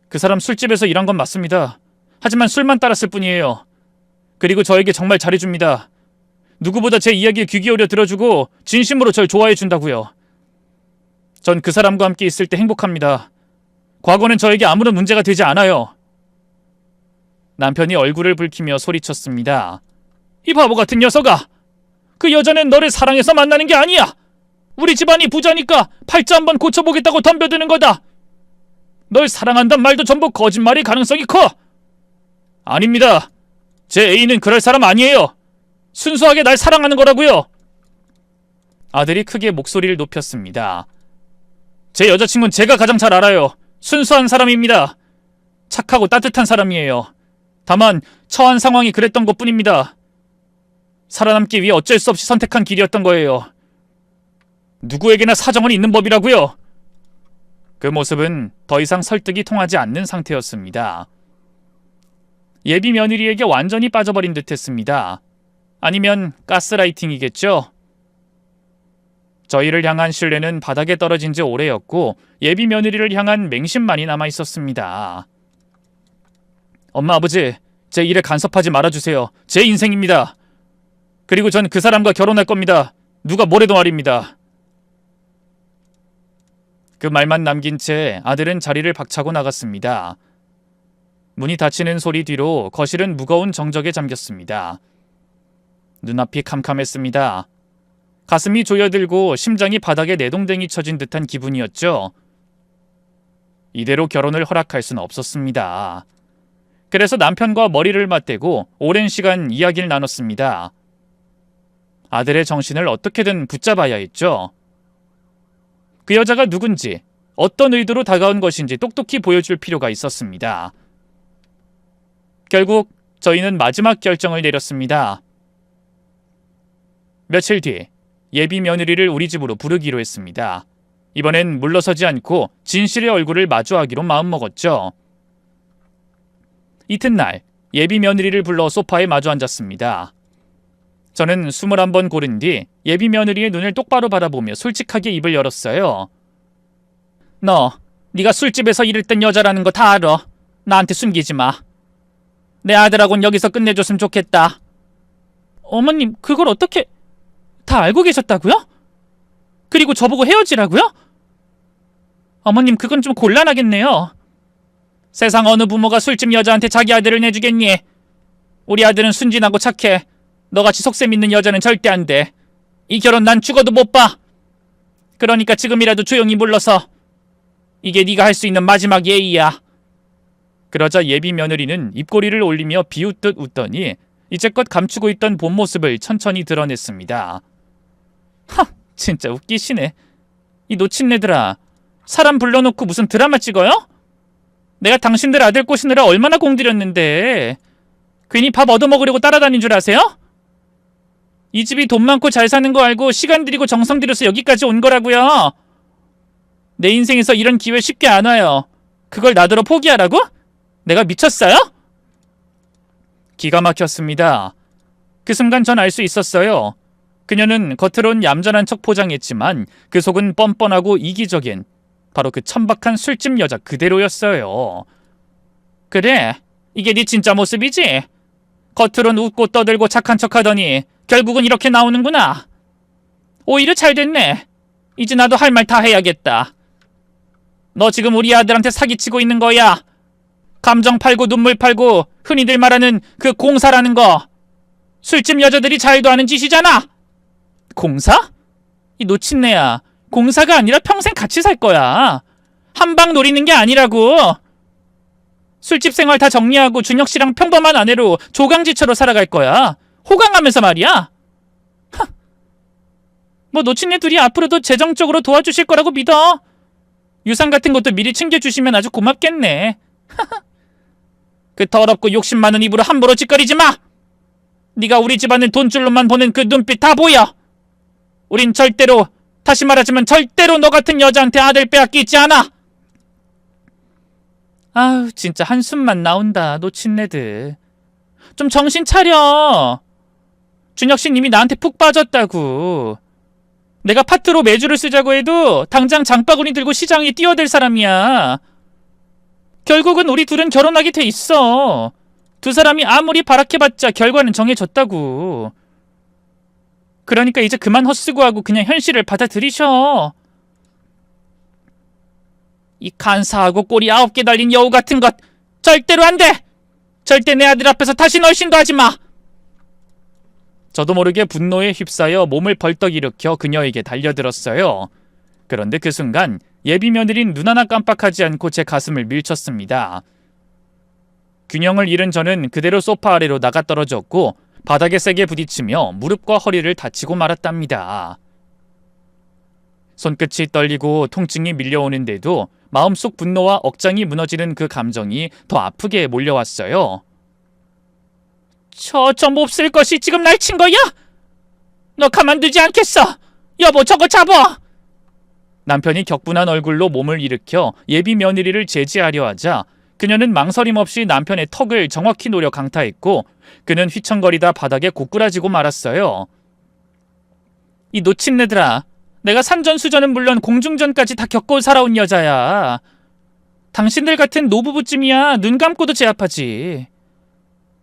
그 사람 술집에서 일한 건 맞습니다. 하지만 술만 따랐을 뿐이에요. 그리고 저에게 정말 잘해줍니다. 누구보다 제 이야기에 귀 기울여 들어주고 진심으로 절 좋아해준다고요. 전 그 사람과 함께 있을 때 행복합니다. 과거는 저에게 아무런 문제가 되지 않아요. 남편이 얼굴을 붉히며 소리쳤습니다. 이 바보 같은 녀석아! 그 여자는 너를 사랑해서 만나는 게 아니야! 우리 집안이 부자니까 팔자 한번 고쳐보겠다고 덤벼드는 거다! 널 사랑한단 말도 전부 거짓말일 가능성이 커! 아닙니다. 제 애인은 그럴 사람 아니에요. 순수하게 날 사랑하는 거라고요. 아들이 크게 목소리를 높였습니다. 제 여자친구는 제가 가장 잘 알아요. 순수한 사람입니다. 착하고 따뜻한 사람이에요. 다만 처한 상황이 그랬던 것뿐입니다. 살아남기 위해 어쩔 수 없이 선택한 길이었던 거예요. 누구에게나 사정은 있는 법이라고요. 그 모습은 더 이상 설득이 통하지 않는 상태였습니다. 예비 며느리에게 완전히 빠져버린 듯했습니다. 아니면 가스라이팅이겠죠? 저희를 향한 신뢰는 바닥에 떨어진 지 오래였고 예비 며느리를 향한 맹심만이 남아있었습니다. 엄마, 아버지, 제 일에 간섭하지 말아주세요. 제 인생입니다. 그리고 전 그 사람과 결혼할 겁니다. 누가 뭐래도 말입니다. 그 말만 남긴 채 아들은 자리를 박차고 나갔습니다. 문이 닫히는 소리 뒤로 거실은 무거운 정적에 잠겼습니다. 눈앞이 캄캄했습니다. 가슴이 조여들고 심장이 바닥에 내동댕이 쳐진 듯한 기분이었죠. 이대로 결혼을 허락할 수는 없었습니다. 그래서 남편과 머리를 맞대고 오랜 시간 이야기를 나눴습니다. 아들의 정신을 어떻게든 붙잡아야 했죠. 그 여자가 누군지, 어떤 의도로 다가온 것인지 똑똑히 보여줄 필요가 있었습니다. 결국 저희는 마지막 결정을 내렸습니다. 며칠 뒤 예비 며느리를 우리 집으로 부르기로 했습니다. 이번엔 물러서지 않고 진실의 얼굴을 마주하기로 마음먹었죠. 이튿날 예비 며느리를 불러 소파에 마주 앉았습니다. 저는 21번 고른 뒤 예비 며느리의 눈을 똑바로 바라보며 솔직하게 입을 열었어요. 네가 술집에서 일했던 여자라는 거 다 알아. 나한테 숨기지 마. 내 아들하고는 여기서 끝내줬으면 좋겠다. 어머님, 그걸 어떻게... 다 알고 계셨다고요? 그리고 저보고 헤어지라고요? 어머님, 그건 좀 곤란하겠네요. 세상 어느 부모가 술집 여자한테 자기 아들을 내주겠니? 우리 아들은 순진하고 착해. 너같이 속셈 있는 여자는 절대 안 돼. 이 결혼 난 죽어도 못 봐. 그러니까 지금이라도 조용히 물러서. 이게 네가 할 수 있는 마지막 예의야. 그러자 예비 며느리는 입꼬리를 올리며 비웃듯 웃더니 이제껏 감추고 있던 본 모습을 천천히 드러냈습니다. 진짜 웃기시네. 이 노친네들아, 사람 불러놓고 무슨 드라마 찍어요? 내가 당신들 아들 꼬시느라 얼마나 공들였는데 괜히 밥 얻어먹으려고 따라다닌 줄 아세요? 이 집이 돈 많고 잘 사는 거 알고 시간 들이고 정성 들여서 여기까지 온 거라고요. 내 인생에서 이런 기회 쉽게 안 와요. 그걸 나더러 포기하라고? 내가 미쳤어요? 기가 막혔습니다. 그 순간 전 알 수 있었어요. 그녀는 겉으론 얌전한 척 포장했지만 그 속은 뻔뻔하고 이기적인 바로 그 천박한 술집 여자 그대로였어요. 그래, 이게 네 진짜 모습이지? 겉으론 웃고 떠들고 착한 척하더니 결국은 이렇게 나오는구나. 오히려 잘 됐네. 이제 나도 할 말 다 해야겠다. 너 지금 우리 아들한테 사기치고 있는 거야. 감정 팔고 눈물 팔고 흔히들 말하는 그 공사라는 거. 술집 여자들이 잘도 하는 짓이잖아. 공사? 이 노친네야. 공사가 아니라 평생 같이 살 거야. 한 방 노리는 게 아니라고. 술집 생활 다 정리하고 준혁 씨랑 평범한 아내로 조강지처로 살아갈 거야. 호강하면서 말이야. 뭐 노친네 둘이 앞으로도 재정적으로 도와주실 거라고 믿어. 유산 같은 것도 미리 챙겨주시면 아주 고맙겠네. 그 더럽고 욕심 많은 입으로 함부로 짓거리지 마! 네가 우리 집안을 돈줄로만 보는 그 눈빛 다 보여! 우린 절대로, 다시 말하지만 절대로 너 같은 여자한테 아들 빼앗기지 않아! 아우, 진짜 한숨만 나온다, 노친네들. 좀 정신 차려! 준혁씨 님이 나한테 푹 빠졌다고. 내가 파트로 매주를 쓰자고 해도 당장 장바구니 들고 시장에 뛰어들 사람이야. 결국은 우리 둘은 결혼하게 돼 있어. 두 사람이 아무리 바락해봤자 결과는 정해졌다고. 그러니까 이제 그만 헛수고하고 그냥 현실을 받아들이셔. 이 간사하고 꼬리 9개 달린 여우 같은 것 절대로 안 돼! 절대 내 아들 앞에서 다시 얼씬도 하지 마! 저도 모르게 분노에 휩싸여 몸을 벌떡 일으켜 그녀에게 달려들었어요. 그런데 그 순간 예비 며느린 눈 하나 깜빡하지 않고 제 가슴을 밀쳤습니다. 균형을 잃은 저는 그대로 소파 아래로 나가떨어졌고 바닥에 세게 부딪히며 무릎과 허리를 다치고 말았답니다. 손끝이 떨리고 통증이 밀려오는데도 마음속 분노와 억장이 무너지는 그 감정이 더 아프게 몰려왔어요. 저 몹쓸 것이 지금 날 친 거야? 너 가만두지 않겠어! 여보, 저거 잡아! 남편이 격분한 얼굴로 몸을 일으켜 예비 며느리를 제지하려 하자 그녀는 망설임 없이 남편의 턱을 정확히 노려 강타했고 그는 휘청거리다 바닥에 고꾸라지고 말았어요. 이 노친네들아, 내가 산전수전은 물론 공중전까지 다 겪고 살아온 여자야. 당신들 같은 노부부쯤이야 눈 감고도 제압하지.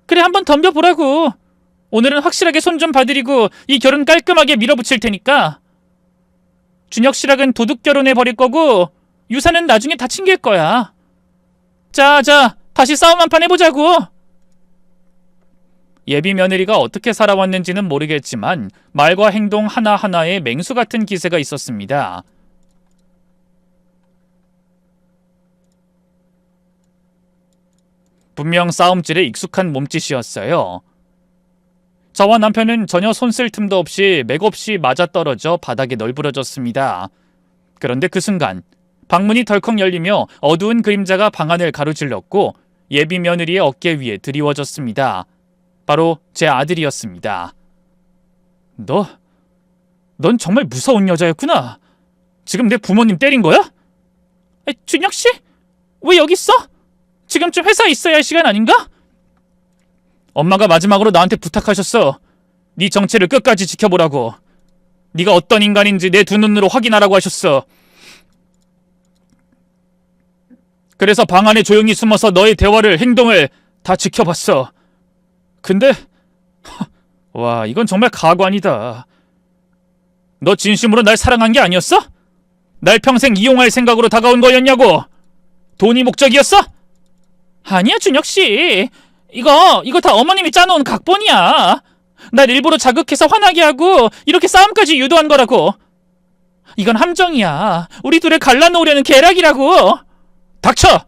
그래, 한번 덤벼보라고. 오늘은 확실하게 손 좀 봐드리고 이 결혼 깔끔하게 밀어붙일 테니까. 준혁 씨랑은 도둑 결혼해버릴 거고 유산은 나중에 다 챙길 거야. 자, 다시 싸움 한판 해보자고. 예비 며느리가 어떻게 살아왔는지는 모르겠지만 말과 행동 하나하나에 맹수 같은 기세가 있었습니다. 분명 싸움질에 익숙한 몸짓이었어요. 저와 남편은 전혀 손쓸 틈도 없이 맥없이 맞아떨어져 바닥에 널브러졌습니다. 그런데 그 순간 방문이 덜컥 열리며 어두운 그림자가 방안을 가로질렀고 예비 며느리의 어깨 위에 드리워졌습니다. 바로 제 아들이었습니다. 넌 정말 무서운 여자였구나. 지금 내 부모님 때린 거야? 준혁씨? 왜 여기 있어? 지금쯤 회사에 있어야 할 시간 아닌가? 엄마가 마지막으로 나한테 부탁하셨어. 네 정체를 끝까지 지켜보라고. 네가 어떤 인간인지 내 두 눈으로 확인하라고 하셨어. 그래서 방 안에 조용히 숨어서 너의 대화를, 행동을 다 지켜봤어. 근데 와, 이건 정말 가관이다. 너 진심으로 날 사랑한 게 아니었어? 날 평생 이용할 생각으로 다가온 거였냐고? 돈이 목적이었어? 아니야, 준혁씨. 이거 다 어머님이 짜놓은 각본이야. 날 일부러 자극해서 화나게 하고 이렇게 싸움까지 유도한 거라고. 이건 함정이야. 우리 둘을 갈라놓으려는 계략이라고. 닥쳐!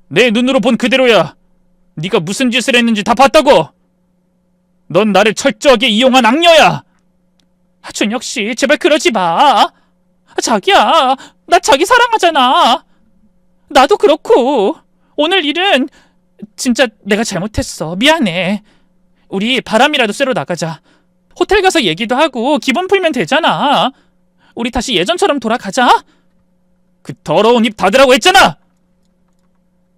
내 눈으로 본 그대로야. 네가 무슨 짓을 했는지 다 봤다고. 넌 나를 철저하게 이용한 악녀야. 준혁씨, 제발 그러지 마. 자기야, 나 자기 사랑하잖아. 나도 그렇고. 오늘 일은 진짜 내가 잘못했어. 미안해. 우리 바람이라도 쐬러 나가자. 호텔 가서 얘기도 하고 기분 풀면 되잖아. 우리 다시 예전처럼 돌아가자. 그 더러운 입 닫으라고 했잖아.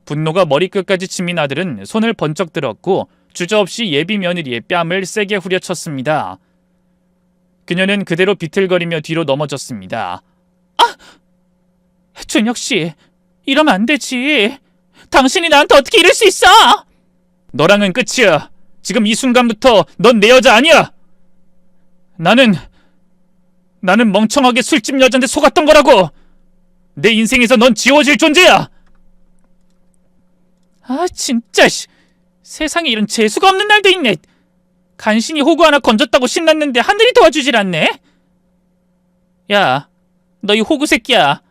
분노가 머리끝까지 치민 아들은 손을 번쩍 들었고 주저없이 예비 며느리의 뺨을 세게 후려쳤습니다. 그녀는 그대로 비틀거리며 뒤로 넘어졌습니다. 아! 준혁씨, 이러면 안 되지. 당신이 나한테 어떻게 이럴 수 있어? 너랑은 끝이야. 지금 이 순간부터 넌 내 여자 아니야. 나는 멍청하게 술집 여자한테 속았던 거라고. 내 인생에서 넌 지워질 존재야. 아, 진짜 세상에 이런 재수가 없는 날도 있네. 간신히 호구 하나 건졌다고 신났는데 하늘이 도와주질 않네. 야, 너 이 호구 새끼야.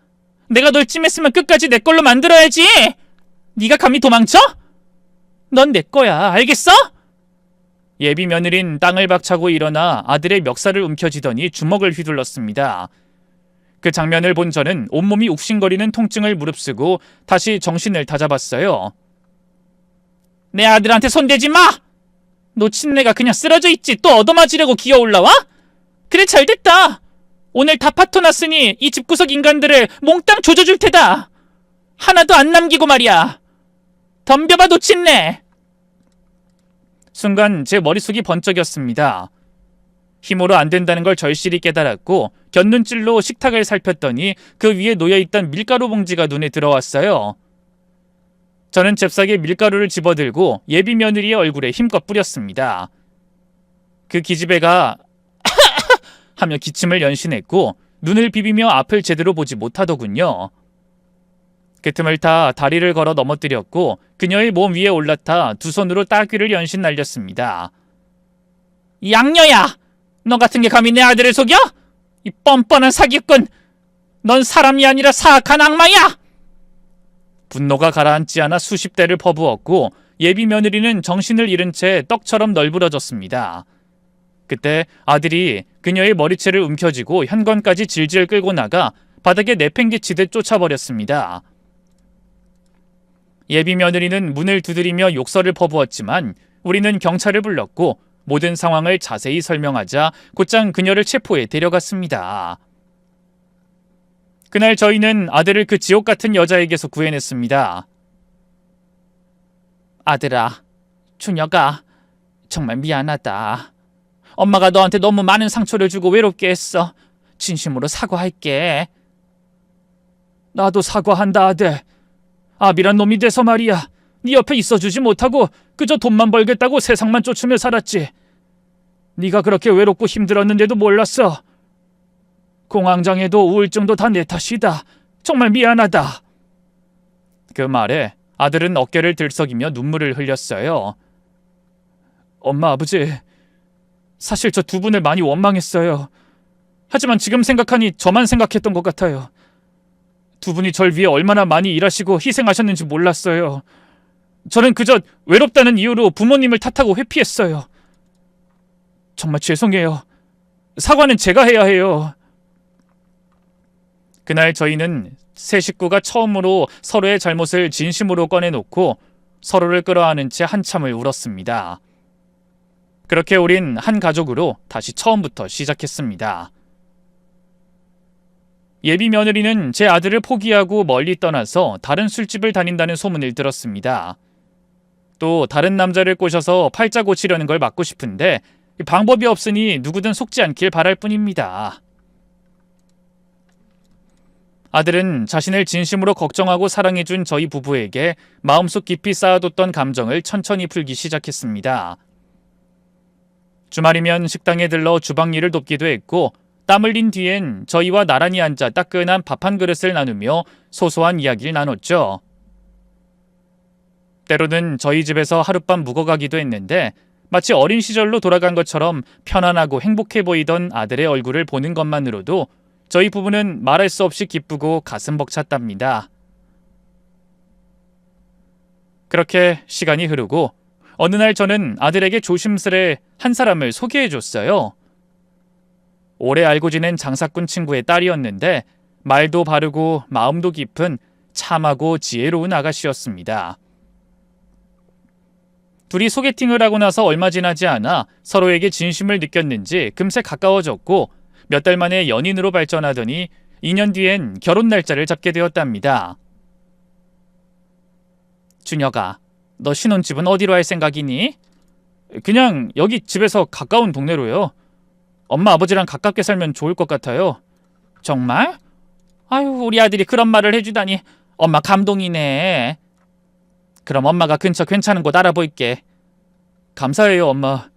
내가 널 찜했으면 끝까지 내 걸로 만들어야지. 네가 감히 도망쳐? 넌 내 거야. 알겠어? 예비 며느린 땅을 박차고 일어나 아들의 멱살을 움켜쥐더니 주먹을 휘둘렀습니다. 그 장면을 본 저는 온몸이 욱신거리는 통증을 무릅쓰고 다시 정신을 다잡았어요. 내 아들한테 손대지 마! 놓친 내가 그냥 쓰러져 있지 또 얻어맞으려고 기어 올라와? 그래 잘됐다. 오늘 다 파토 났으니 이 집구석 인간들을 몽땅 조져줄 테다. 하나도 안 남기고 말이야. 덤벼봐 놓친내. 순간 제 머릿속이 번쩍였습니다. 힘으로 안 된다는 걸 절실히 깨달았고 곁눈질로 식탁을 살폈더니 그 위에 놓여있던 밀가루 봉지가 눈에 들어왔어요. 저는 잽싸게 밀가루를 집어들고 예비 며느리의 얼굴에 힘껏 뿌렸습니다. 그 기집애가 하며 기침을 연신했고 눈을 비비며 앞을 제대로 보지 못하더군요. 그 틈을 타 다리를 걸어 넘어뜨렸고 그녀의 몸 위에 올라타 두 손으로 따귀를 연신 날렸습니다. 이 악녀야! 너 같은 게 감히 내 아들을 속여? 이 뻔뻔한 사기꾼! 넌 사람이 아니라 사악한 악마야! 분노가 가라앉지 않아 수십 대를 퍼부었고 예비 며느리는 정신을 잃은 채 떡처럼 널브러졌습니다. 그때 아들이 그녀의 머리채를 움켜쥐고 현관까지 질질 끌고 나가 바닥에 내팽개치듯 쫓아버렸습니다. 예비 며느리는 문을 두드리며 욕설을 퍼부었지만 우리는 경찰을 불렀고 모든 상황을 자세히 설명하자 곧장 그녀를 체포해 데려갔습니다. 그날 저희는 아들을 그 지옥 같은 여자에게서 구해냈습니다. 아들아, 준혁아, 정말 미안하다. 엄마가 너한테 너무 많은 상처를 주고 외롭게 했어. 진심으로 사과할게. 나도 사과한다, 아들. 아비란 놈이 돼서 말이야. 네 옆에 있어주지 못하고 그저 돈만 벌겠다고 세상만 쫓으며 살았지. 네가 그렇게 외롭고 힘들었는데도 몰랐어. 공황장애도 우울증도 다 내 탓이다. 정말 미안하다. 그 말에 아들은 어깨를 들썩이며 눈물을 흘렸어요. 엄마, 아버지, 사실 저 두 분을 많이 원망했어요. 하지만 지금 생각하니 저만 생각했던 것 같아요. 두 분이 절 위해 얼마나 많이 일하시고 희생하셨는지 몰랐어요. 저는 그저 외롭다는 이유로 부모님을 탓하고 회피했어요. 정말 죄송해요. 사과는 제가 해야 해요. 그날 저희는 세 식구가 처음으로 서로의 잘못을 진심으로 꺼내놓고 서로를 끌어안은 채 한참을 울었습니다. 그렇게 우린 한 가족으로 다시 처음부터 시작했습니다. 예비 며느리는 제 아들을 포기하고 멀리 떠나서 다른 술집을 다닌다는 소문을 들었습니다. 또 다른 남자를 꼬셔서 팔자 고치려는 걸 막고 싶은데 방법이 없으니 누구든 속지 않길 바랄 뿐입니다. 아들은 자신을 진심으로 걱정하고 사랑해준 저희 부부에게 마음속 깊이 쌓아뒀던 감정을 천천히 풀기 시작했습니다. 주말이면 식당에 들러 주방 일을 돕기도 했고 땀 흘린 뒤엔 저희와 나란히 앉아 따끈한 밥 한 그릇을 나누며 소소한 이야기를 나눴죠. 때로는 저희 집에서 하룻밤 묵어가기도 했는데 마치 어린 시절로 돌아간 것처럼 편안하고 행복해 보이던 아들의 얼굴을 보는 것만으로도 저희 부부는 말할 수 없이 기쁘고 가슴 벅찼답니다. 그렇게 시간이 흐르고 어느 날 저는 아들에게 조심스레 한 사람을 소개해줬어요. 오래 알고 지낸 장사꾼 친구의 딸이었는데 말도 바르고 마음도 깊은 참하고 지혜로운 아가씨였습니다. 둘이 소개팅을 하고 나서 얼마 지나지 않아 서로에게 진심을 느꼈는지 금세 가까워졌고 몇 달 만에 연인으로 발전하더니 2년 뒤엔 결혼 날짜를 잡게 되었답니다. 준혁아, 너 신혼집은 어디로 할 생각이니? 그냥 여기 집에서 가까운 동네로요. 엄마 아버지랑 가깝게 살면 좋을 것 같아요. 정말? 아유, 우리 아들이 그런 말을 해주다니 엄마 감동이네. 그럼 엄마가 근처 괜찮은 곳 알아볼게. 감사해요, 엄마.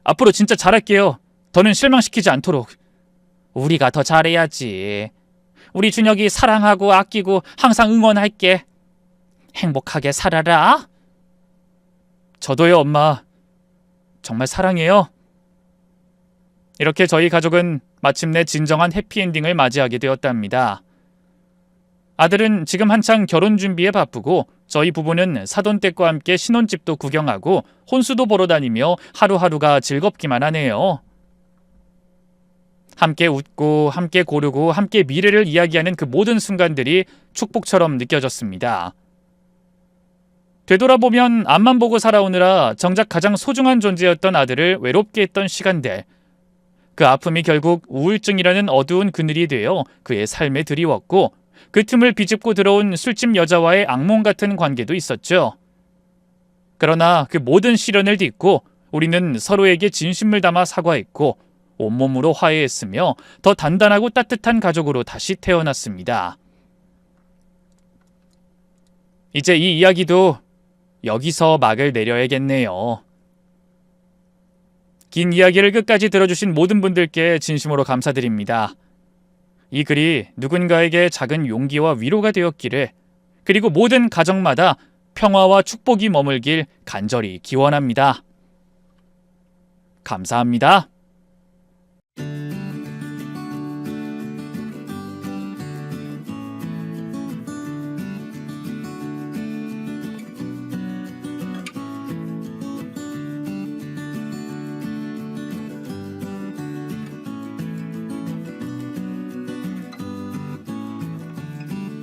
앞으로 진짜 잘할게요. 더는 실망시키지 않도록. 우리가 더 잘해야지. 우리 준혁이 사랑하고 아끼고 항상 응원할게. 행복하게 살아라. 저도요, 엄마. 정말 사랑해요. 이렇게 저희 가족은 마침내 진정한 해피엔딩을 맞이하게 되었답니다. 아들은 지금 한창 결혼 준비에 바쁘고 저희 부부는 사돈댁과 함께 신혼집도 구경하고 혼수도 보러 다니며 하루하루가 즐겁기만 하네요. 함께 웃고 함께 고르고 함께 미래를 이야기하는 그 모든 순간들이 축복처럼 느껴졌습니다. 되돌아보면 앞만 보고 살아오느라 정작 가장 소중한 존재였던 아들을 외롭게 했던 시간들. 그 아픔이 결국 우울증이라는 어두운 그늘이 되어 그의 삶에 드리웠고 그 틈을 비집고 들어온 술집 여자와의 악몽 같은 관계도 있었죠. 그러나 그 모든 시련을 딛고 우리는 서로에게 진심을 담아 사과했고 온몸으로 화해했으며 더 단단하고 따뜻한 가족으로 다시 태어났습니다. 이제 이 이야기도 여기서 막을 내려야겠네요. 긴 이야기를 끝까지 들어주신 모든 분들께 진심으로 감사드립니다. 이 글이 누군가에게 작은 용기와 위로가 되었기를, 그리고 모든 가정마다 평화와 축복이 머물길 간절히 기원합니다. 감사합니다.